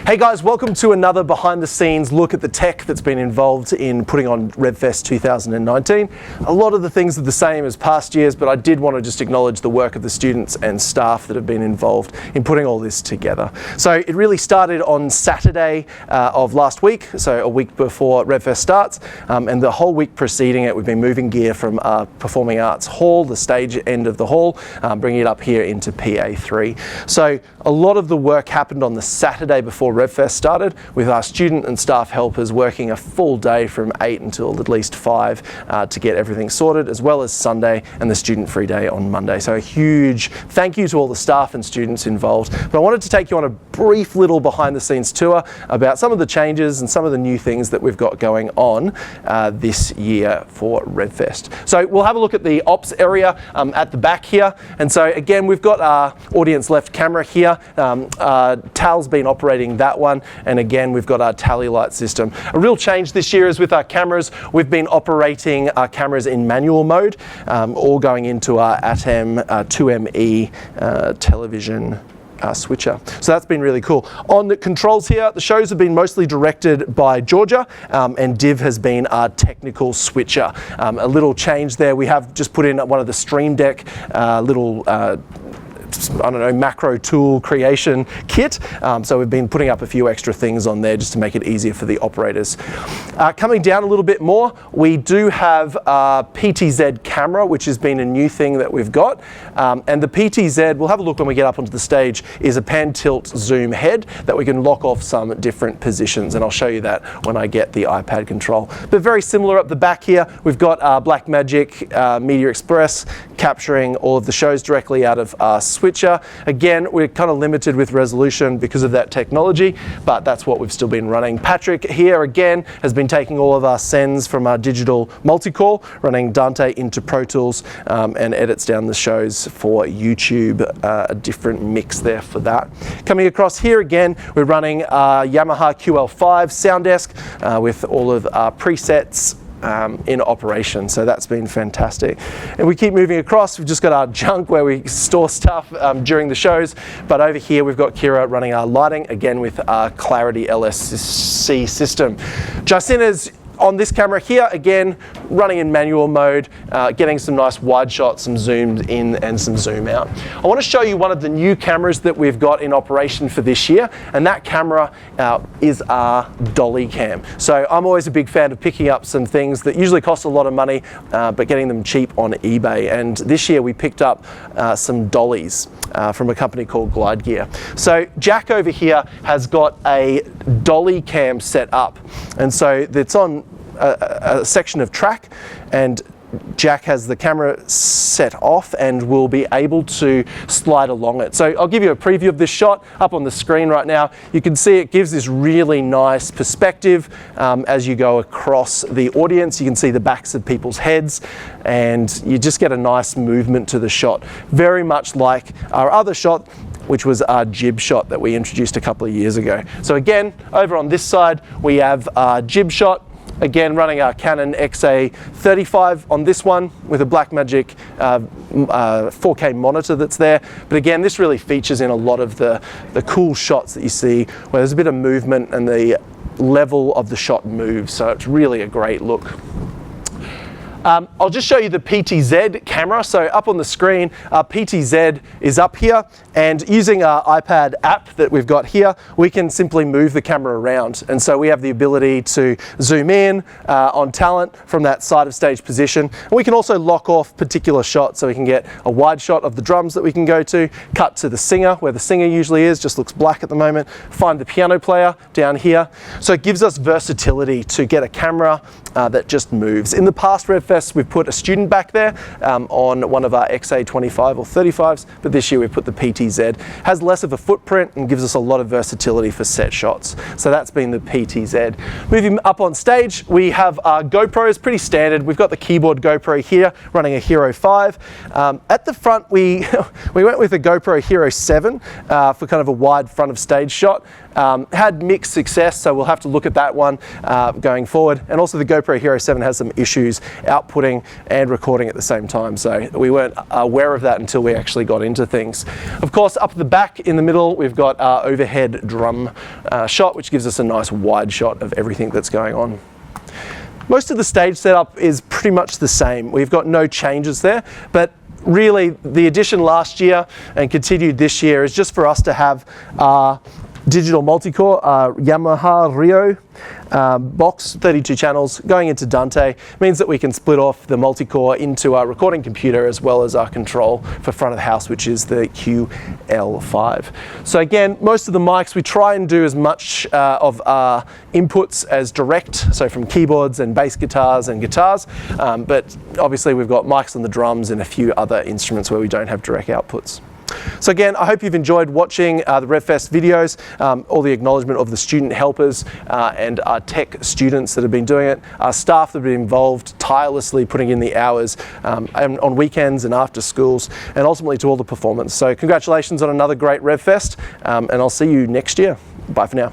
Hey guys, welcome to another behind the scenes look at the tech that's been involved in putting on RevFest 2019. A lot of the things are the same as past years, but I did want to just acknowledge the work of the students and staff that have been involved in putting all this together. So it really started on Saturday of last week, so a week before RevFest starts, and the whole week preceding it, we've been moving gear from our Performing Arts Hall, the stage end of the hall, bringing it up here into PA3. So a lot of the work happened on the Saturday before RevFest started, with our student and staff helpers working a full day from 8 until at least 5 to get everything sorted, as well as Sunday and the student free day on Monday. So a huge thank you to all the staff and students involved. But I wanted to take you on a brief little behind the scenes tour about some of the changes and some of the new things that we've got going on this year for RevFest. So we'll have a look at the ops area at the back here. And so again, we've got our audience left camera here. Tal's been operating that one, and again we've got our tally light system. A real change this year is with our cameras. We've been operating our cameras in manual mode, all going into our ATEM 2ME television switcher. So that's been really cool. On the controls here, the shows have been mostly directed by Georgia, and Div has been our technical switcher. A little change there, we have just put in one of the Stream Deck little I don't know, macro tool creation kit. So we've been putting up a few extra things on there just to make it easier for the operators. Coming down a little bit more, we do have PTZ Camera, which has been a new thing that we've got. And the PTZ, we'll have a look when we get up onto the stage, is a pan tilt zoom head that we can lock off some different positions. And I'll show you that when I get the iPad control. But very similar up the back here, we've got Blackmagic Media Express capturing all of the shows directly out of our switcher. Again, we're kind of limited with resolution because of that technology, but that's what we've still been running. Patrick here again has been taking all of our sends from our digital multi-core, running Dante into Pro Tools, and edits down the shows for YouTube, a different mix there for that. Coming across here again, we're running Yamaha QL5 sound desk with all of our presets in operation, so that's been fantastic. And we keep moving across. We've just got our junk where we store stuff during the shows, but over here we've got Keira running our lighting, again with our Clarity LSC system. Jycynta's on this camera here, again, running in manual mode, getting some nice wide shots, some zoomed in and some zoom out. I want to show you one of the new cameras that we've got in operation for this year, and that camera is our Dolly Cam. So I'm always a big fan of picking up some things that usually cost a lot of money, but getting them cheap on eBay. And this year we picked up some dollies from a company called Glide Gear. So Jack over here has got a Dolly Cam set up, and so it's on a section of track, and Jack has the camera set off and will be able to slide along it. So I'll give you a preview of this shot up on the screen right now. You can see it gives this really nice perspective as you go across the audience. You can see the backs of people's heads, and you just get a nice movement to the shot. Very much like our other shot, which was our jib shot that we introduced a couple of years ago. So again, over on this side, we have our jib shot. Again, running our Canon XA35 on this one with a Blackmagic 4K monitor that's there. But again, this really features in a lot of the cool shots that you see where there's a bit of movement and the level of the shot moves. So it's really a great look. I'll just show you the PTZ camera. So up on the screen, our PTZ is up here, and using our iPad app that we've got here, we can simply move the camera around. And so we have the ability to zoom in on talent from that side of stage position. And we can also lock off particular shots, so we can get a wide shot of the drums that we can go to, cut to the singer, where the singer usually is, just looks black at the moment, find the piano player down here. So it gives us versatility to get a camera that just moves. In the past RevFest, we've put a student back there on one of our XA25 or 35s, but this year we've put the PTZ. Has less of a footprint and gives us a lot of versatility for set shots. So that's been the PTZ. Moving up on stage, we have our GoPros, pretty standard. We've got the keyboard GoPro here, running a Hero 5. At the front, we went with a GoPro Hero 7 for kind of a wide front of stage shot. Had mixed success, so we'll have to look at that one going forward. And also the GoPro Hero 7 has some issues outputting and recording at the same time. So we weren't aware of that until we actually got into things. Of course, up at the back in the middle, we've got our overhead drum shot, which gives us a nice wide shot of everything that's going on. Most of the stage setup is pretty much the same. We've got no changes there, but really the addition last year and continued this year is just for us to have digital multi-core, Yamaha Rio box, 32 channels going into Dante. Means that we can split off the multi-core into our recording computer as well as our control for front of the house, which is the QL5. So again, most of the mics, we try and do as much of our inputs as direct, so from keyboards and bass guitars and guitars, but obviously we've got mics on the drums and a few other instruments where we don't have direct outputs. So again, I hope you've enjoyed watching the RevFest videos, all the acknowledgement of the student helpers and our tech students that have been doing it, our staff that have been involved tirelessly putting in the hours on weekends and after schools, and ultimately to all the performers. So congratulations on another great RevFest, and I'll see you next year. Bye for now.